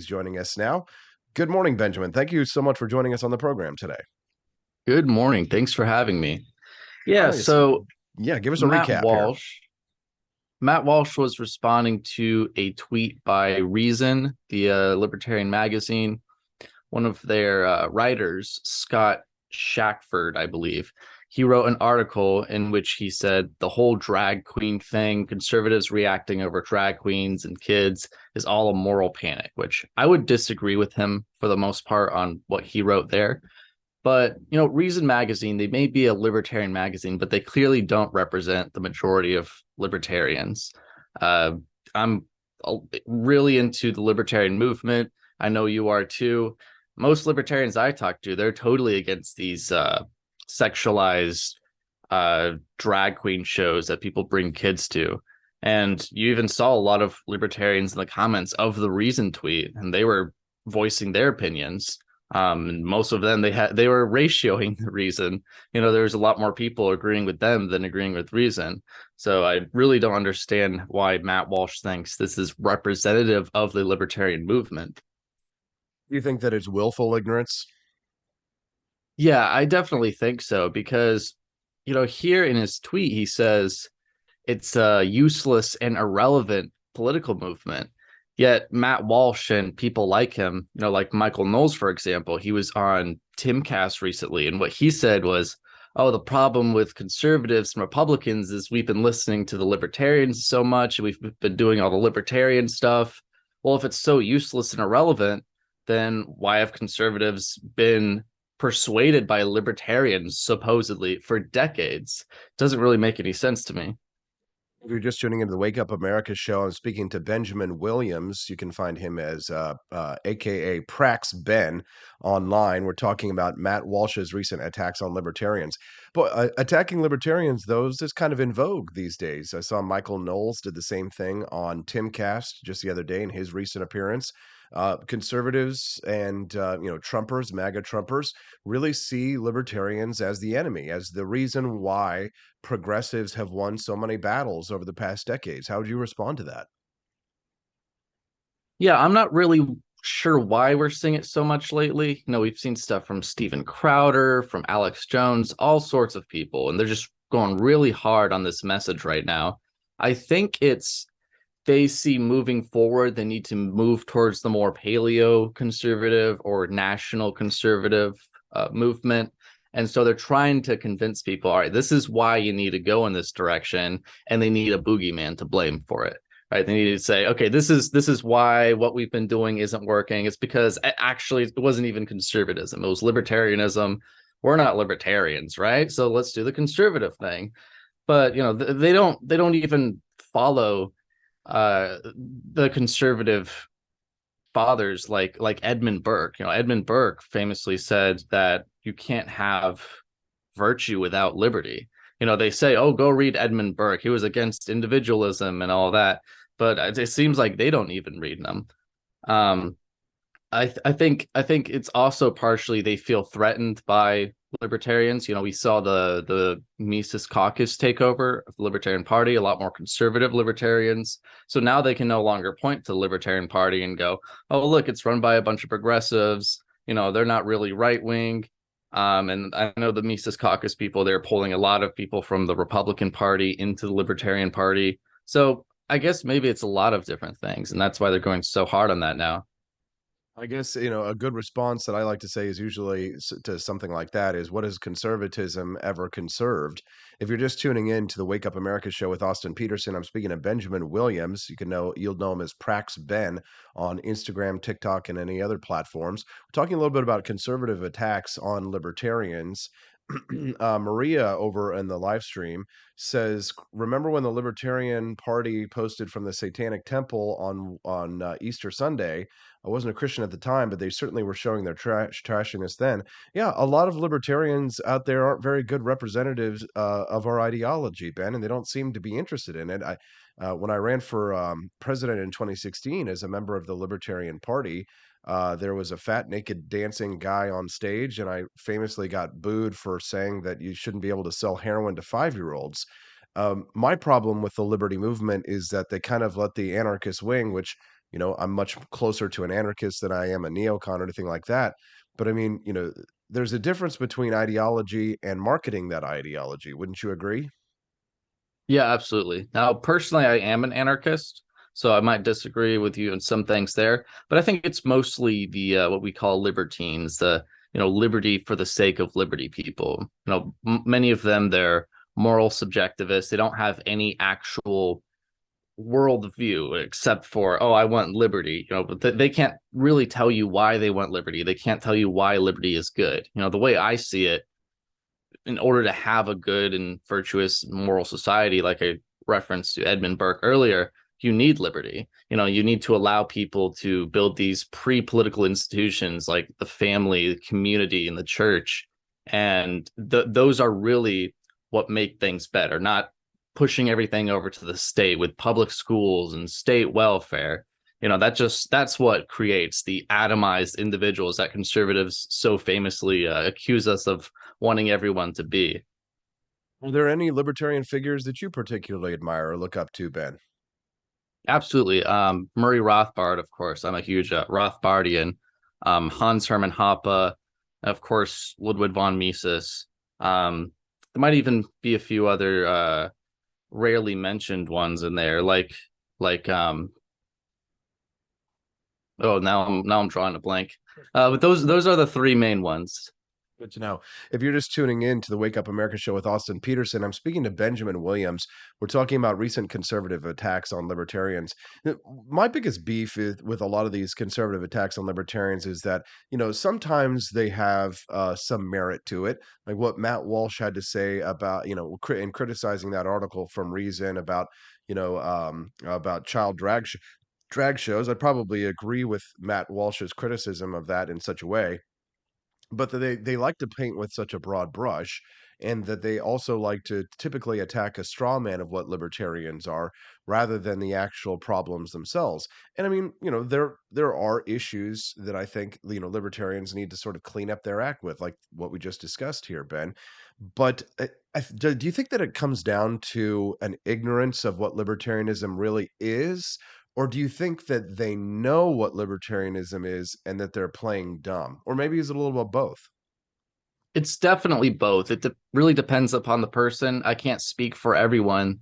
joining us now. Good morning, Benjamin. Thank you so much for joining us on the program today. Good morning. Thanks for having me. Oh, Yeah, yes. so Yeah, give us a Matt recap here. Walsh, Matt Walsh was responding to a tweet by Reason, the Libertarian magazine. One of their writers, Scott Shackford, I believe, he wrote an article in which he said the whole drag queen thing, conservatives reacting over drag queens and kids, is all a moral panic, which I would disagree with him for the most part on what he wrote there. But, Reason Magazine, they may be a libertarian magazine, but they clearly don't represent the majority of libertarians. Uh, I'm really into the libertarian movement. I know you are too. Most libertarians I talk to, they're totally against these sexualized drag queen shows that people bring kids to. And you even saw a lot of libertarians in the comments of the Reason tweet, and they were voicing their opinions. And most of them they were ratioing the Reason. There was a lot more people agreeing with them than agreeing with Reason. So I really don't understand why Matt Walsh thinks this is representative of the libertarian movement. Do you think that it's willful ignorance? Yeah, I definitely think so because, here in his tweet, he says it's a useless and irrelevant political movement. Yet Matt Walsh and people like him, like Michael Knowles, for example, he was on Timcast recently, and what he said was, "Oh, the problem with conservatives and Republicans is we've been listening to the libertarians so much, and we've been doing all the libertarian stuff. Well, if it's so useless and irrelevant, then why have conservatives been persuaded by libertarians supposedly for decades? Doesn't really make any sense to me." If you're just tuning into the Wake Up America show, I'm speaking to Benjamin Williams. You can find him as AKA Prax Ben online. We're talking about Matt Walsh's recent attacks on libertarians. But attacking libertarians, those is kind of in vogue these days. I saw Michael Knowles did the same thing on Timcast just the other day in his recent appearance. Conservatives and Trumpers, MAGA Trumpers, really see libertarians as the enemy, as the reason why progressives have won so many battles over the past decades. How would you respond to that? Yeah, I'm not really sure why we're seeing it so much lately. We've seen stuff from Steven Crowder, from Alex Jones, all sorts of people, and they're just going really hard on this message right now. I think it's they see moving forward, they need to move towards the more paleo conservative or national conservative movement. And so they're trying to convince people, all right, this is why you need to go in this direction, and they need a boogeyman to blame for it. Right? They need to say, okay, this is why what we've been doing isn't working. It's because actually it wasn't even conservatism; it was libertarianism. We're not libertarians, right? So let's do the conservative thing. But they don't even follow uh, the conservative fathers like Edmund Burke. Edmund Burke famously said that you can't have virtue without liberty. They say, "Oh, go read Edmund Burke. He was against individualism and all that," but it seems like they don't even read them. Um, I think it's also partially they feel threatened by libertarians. We saw the Mises Caucus take over of the Libertarian Party, a lot more conservative libertarians. So now they can no longer point to the Libertarian Party and go, "Oh, look, it's run by a bunch of progressives. They're not really right wing." And I know the Mises Caucus people, they're pulling a lot of people from the Republican Party into the Libertarian Party. So I guess maybe it's a lot of different things, and that's why they're going so hard on that now. I guess, a good response that I like to say is usually to something like that is, what has conservatism ever conserved? If you're just tuning in to the Wake Up America show with Austin Petersen, I'm speaking to Benjamin Williams. You'll know him as Prax Ben on Instagram, TikTok, and any other platforms. We're talking a little bit about conservative attacks on libertarians. Maria over in the live stream says, "Remember when the Libertarian Party posted from the Satanic Temple on Easter Sunday? I wasn't a Christian at the time, but they certainly were showing their trashiness then." Yeah, a lot of libertarians out there aren't very good representatives of our ideology, Ben, and they don't seem to be interested in it. When I ran for president in 2016 as a member of the Libertarian Party, there was a fat, naked, dancing guy on stage, and I famously got booed for saying that you shouldn't be able to sell heroin to 5-year-olds. My problem with the liberty movement is that they kind of let the anarchist wing, which I'm much closer to an anarchist than I am a neocon or anything like that. But I mean, there's a difference between ideology and marketing that ideology. Wouldn't you agree? Yeah, absolutely. Now, personally, I am an anarchist, so I might disagree with you in some things there, but I think it's mostly the what we call libertines, the liberty for the sake of liberty people. Many of them, they're moral subjectivists. They don't have any actual worldview except for, oh, I want liberty. But they can't really tell you why they want liberty. They can't tell you why liberty is good. The way I see it, in order to have a good and virtuous moral society, like I referenced to Edmund Burke earlier, you need liberty. You need to allow people to build these pre-political institutions like the family, the community, and the church. And those are really what make things better, not pushing everything over to the state with public schools and state welfare. That's what creates the atomized individuals that conservatives so famously accuse us of wanting everyone to be. Are there any libertarian figures that you particularly admire or look up to, Ben? Absolutely. Murray Rothbard, of course. I'm a huge Rothbardian. Hans Hermann Hoppe, of course, Ludwig von Mises. There might even be a few other rarely mentioned ones in there, like oh, now I'm drawing a blank. But those are the three main ones. Good to know. If you're just tuning in to the Wake Up America show with Austin Petersen, I'm speaking to Benjamin Williams. We're talking about recent conservative attacks on libertarians. My biggest beef with a lot of these conservative attacks on libertarians is that, sometimes they have some merit to it. Like what Matt Walsh had to say about, in criticizing that article from Reason about child drag shows. I'd probably agree with Matt Walsh's criticism of that in such a way, but that they like to paint with such a broad brush, and that they also like to typically attack a straw man of what libertarians are rather than the actual problems themselves. And I mean, there are issues that I think, libertarians need to sort of clean up their act with, like what we just discussed here, Ben. But do you think that it comes down to an ignorance of what libertarianism really is, or do you think that they know what libertarianism is and that they're playing dumb? Or maybe is it a little bit of both? It's definitely both. Really depends upon the person. I can't speak for everyone,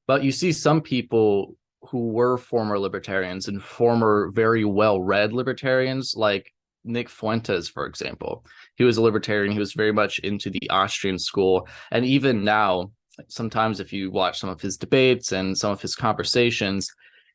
but you see some people who were former libertarians and former very well-read libertarians, like Nick Fuentes, for example. He was a libertarian. He was very much into the Austrian school. And even now, sometimes if you watch some of his debates and some of his conversations,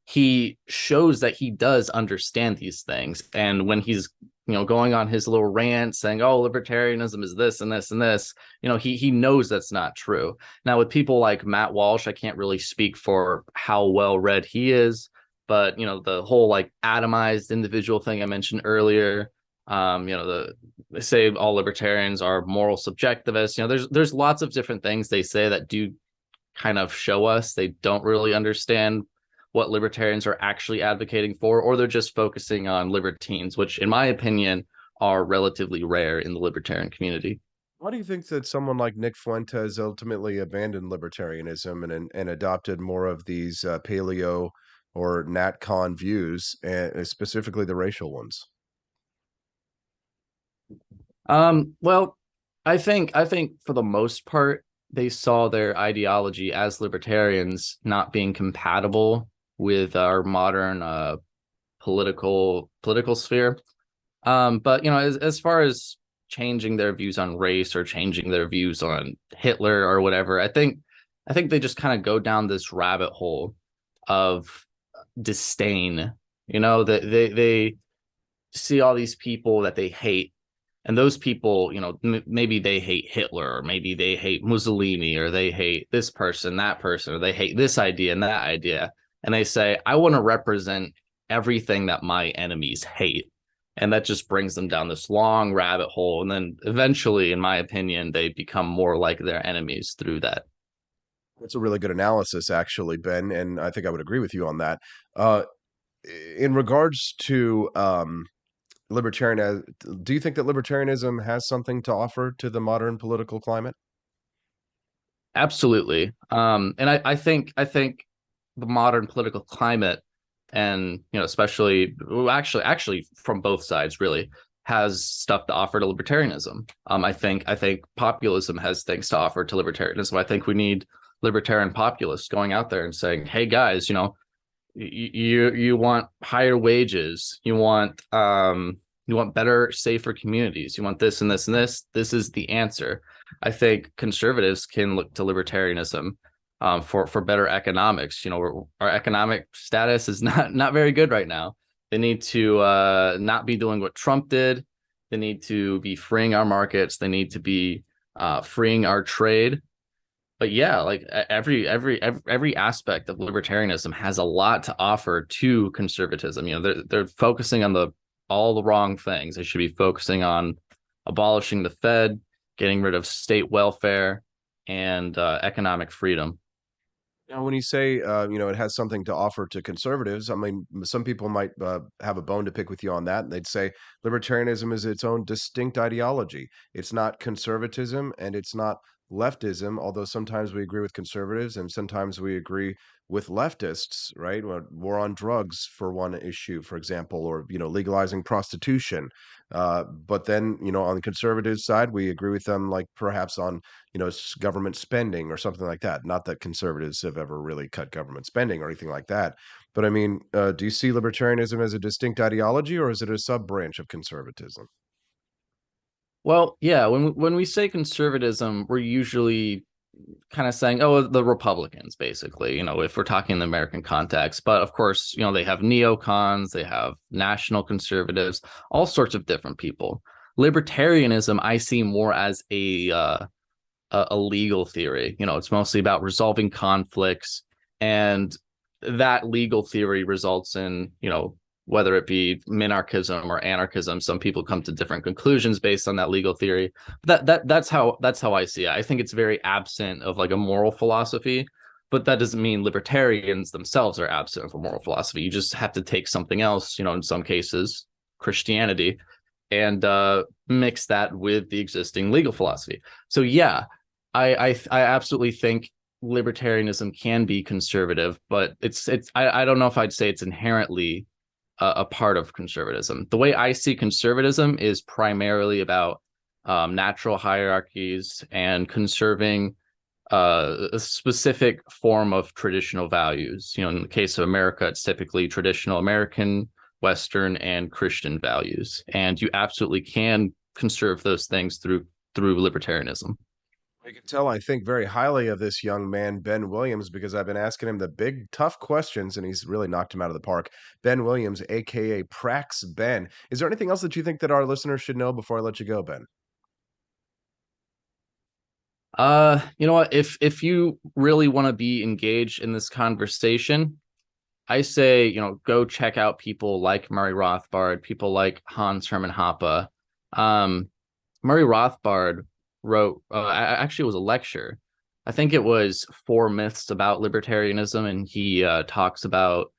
he shows that he does understand these things. And when he's going on his little rant saying, "Oh, libertarianism is this and this and this," he knows that's not true. Now, with people like Matt Walsh, I can't really speak for how well read he is, but the whole like atomized individual thing I mentioned earlier. They say all libertarians are moral subjectivists. There's lots of different things they say that do kind of show us they don't really understand what libertarians are actually advocating for, or they're just focusing on libertines, which, in my opinion, are relatively rare in the libertarian community. Why do you think that someone like Nick Fuentes ultimately abandoned libertarianism and adopted more of these paleo or natcon views, and specifically the racial ones? Well, I think for the most part, they saw their ideology as libertarians not being compatible with our modern political sphere. But as far as changing their views on race or changing their views on Hitler or whatever, I think they just kind of go down this rabbit hole of disdain. That they see all these people that they hate, and those people, maybe they hate Hitler, or maybe they hate Mussolini, or they hate this person, that person, or they hate this idea and that idea, and they say, I want to represent everything that my enemies hate. And that just brings them down this long rabbit hole, and then eventually, in my opinion, they become more like their enemies through that. That's a really good analysis, actually, Ben, and I think I would agree with you on that. Uh, in regards to libertarian, do you think that libertarianism has something to offer to the modern political climate? Absolutely. And I think the modern political climate and especially actually from both sides really has stuff to offer to libertarianism. I think populism has things to offer to libertarianism. I think we need libertarian populists going out there and saying, "Hey guys, you want higher wages, you want better, safer communities, you want this and this and this. This is the answer." I think conservatives can look to libertarianism for better economics. Our economic status is not very good right now. They need to not be doing what Trump did. They need to be freeing our markets. They need to be freeing our trade. But yeah, like every aspect of libertarianism has a lot to offer to conservatism. They're focusing on the all the wrong things. They should be focusing on abolishing the Fed, getting rid of state welfare, and economic freedom. Now, when you say, it has something to offer to conservatives, I mean, some people might have a bone to pick with you on that. And they'd say libertarianism is its own distinct ideology. It's not conservatism and it's not leftism, although sometimes we agree with conservatives and sometimes we agree with leftists, right? War on drugs for one issue, for example, or, legalizing prostitution. But then, on the conservative side, we agree with them, like perhaps on government spending or something like that. Not that conservatives have ever really cut government spending or anything like that. But I mean, do you see libertarianism as a distinct ideology or is it a sub branch of conservatism? Well, yeah, when we say conservatism, we're usually kind of saying, oh, the Republicans, basically, if we're talking in the American context. But of course, they have neocons, they have national conservatives, all sorts of different people. Libertarianism, I see more as a legal theory. It's mostly about resolving conflicts, and that legal theory results in, whether it be minarchism or anarchism. Some people come to different conclusions based on that legal theory. That's how I see it. I think it's very absent of like a moral philosophy, but that doesn't mean libertarians themselves are absent of a moral philosophy. You just have to take something else, in some cases, Christianity, and mix that with the existing legal philosophy. So yeah, I absolutely think libertarianism can be conservative, but I don't know if I'd say it's inherently a part of conservatism. The way I see conservatism is primarily about natural hierarchies and conserving a specific form of traditional values. In the case of America, it's typically traditional American, Western, and Christian values, and you absolutely can conserve those things through libertarianism. You can tell I think very highly of this young man, Ben Williams, because I've been asking him the big, tough questions, and he's really knocked him out of the park. Ben Williams, aka Prax Ben. Is there anything else that you think that our listeners should know before I let you go, Ben? You know what? If you really want to be engaged in this conversation, I say, go check out people like Murray Rothbard, people like Hans Hermann Hoppe. Um, Murray Rothbard wrote, actually, it was a lecture. I think it was Four Myths About Libertarianism, and he talks about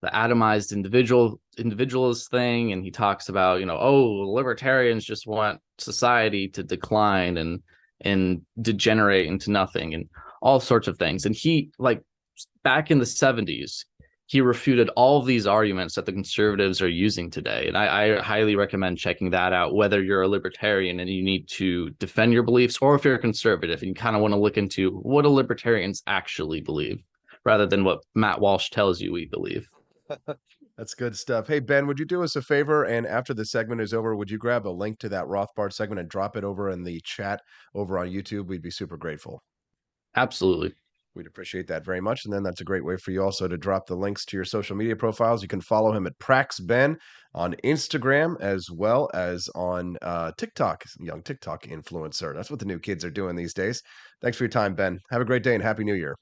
the atomized individualist thing, and he talks about, oh, libertarians just want society to decline and degenerate into nothing and all sorts of things. And he, like, back in the 70s, he refuted all of these arguments that the conservatives are using today. And I highly recommend checking that out, whether you're a libertarian and you need to defend your beliefs, or if you're a conservative and you kind of want to look into what do libertarians actually believe rather than what Matt Walsh tells you we believe. That's good stuff. Hey, Ben, would you do us a favor? And after the segment is over, would you grab a link to that Rothbard segment and drop it over in the chat over on YouTube? We'd be super grateful. Absolutely. We'd appreciate that very much. And then that's a great way for you also to drop the links to your social media profiles. You can follow him at Prax Ben on Instagram as well as on TikTok, young TikTok influencer. That's what the new kids are doing these days. Thanks for your time, Ben. Have a great day and Happy New Year.